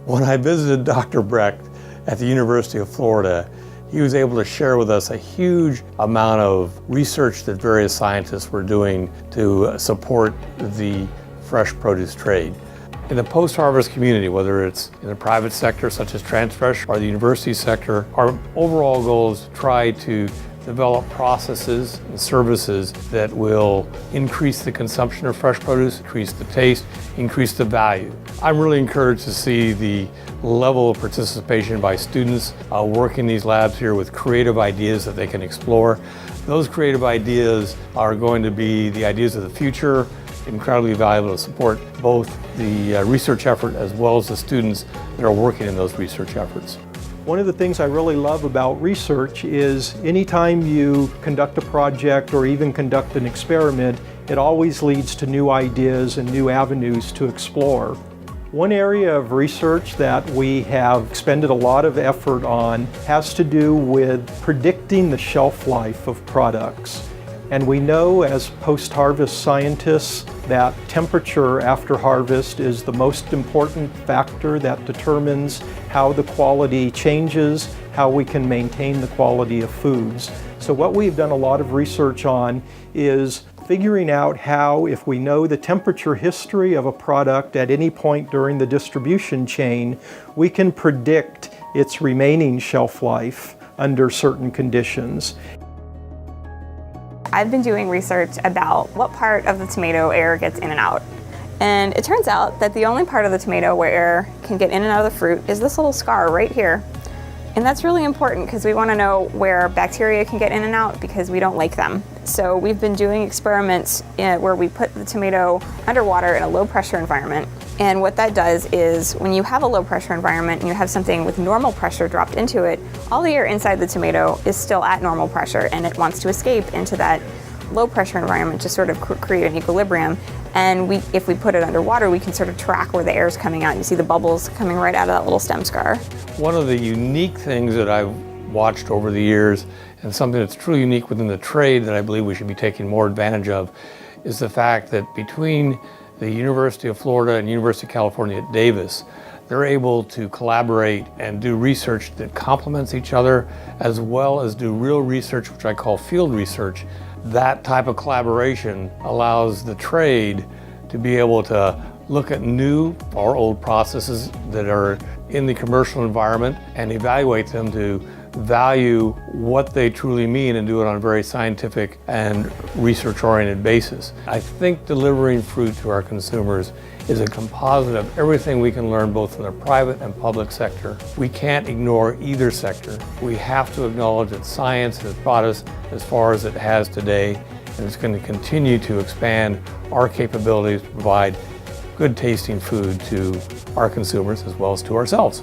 When I visited Dr. Brecht at the University of Florida, he was able to share with us a huge amount of research that various scientists were doing to support the fresh produce trade. In the post-harvest community, whether it's in the private sector such as Transfresh or the university sector, our overall goal is to try to develop processes and services that will increase the consumption of fresh produce, increase the taste, increase the value. I'm really encouraged to see the level of participation by students working in these labs here with creative ideas that they can explore. Those creative ideas are going to be the ideas of the future, incredibly valuable to support both the research effort as well as the students that are working in those research efforts. One of the things I really love about research is anytime you conduct a project or even conduct an experiment, it always leads to new ideas and new avenues to explore. One area of research that we have expended a lot of effort on has to do with predicting the shelf life of products. And we know as post-harvest scientists that temperature after harvest is the most important factor that determines how the quality changes, how we can maintain the quality of foods. So what we've done a lot of research on is figuring out how, if we know the temperature history of a product at any point during the distribution chain, we can predict its remaining shelf life under certain conditions. I've been doing research about what part of the tomato air gets in and out. And it turns out that the only part of the tomato where air can get in and out of the fruit is this little scar right here. And that's really important because we want to know where bacteria can get in and out because we don't like them. So we've been doing experiments where we put the tomato underwater in a low pressure environment. And what that does is when you have a low pressure environment and you have something with normal pressure dropped into it, all the air inside the tomato is still at normal pressure and it wants to escape into that low pressure environment to sort of create an equilibrium. And if we put it underwater, we can sort of track where the air is coming out. You see the bubbles coming right out of that little stem scar. One of the unique things that I've watched over the years, and something that's truly unique within the trade that I believe we should be taking more advantage of, is the fact that between the University of Florida and University of California at Davis, they're able to collaborate and do research that complements each other, as well as do real research, which I call field research. That type of collaboration allows the trade to be able to look at new or old processes that are in the commercial environment and evaluate them to value what they truly mean and do it on a very scientific and research-oriented basis. I think delivering fruit to our consumers is a composite of everything we can learn both in the private and public sector. We can't ignore either sector. We have to acknowledge that science has brought us as far as it has today, and it's going to continue to expand our capabilities to provide good tasting food to our consumers as well as to ourselves.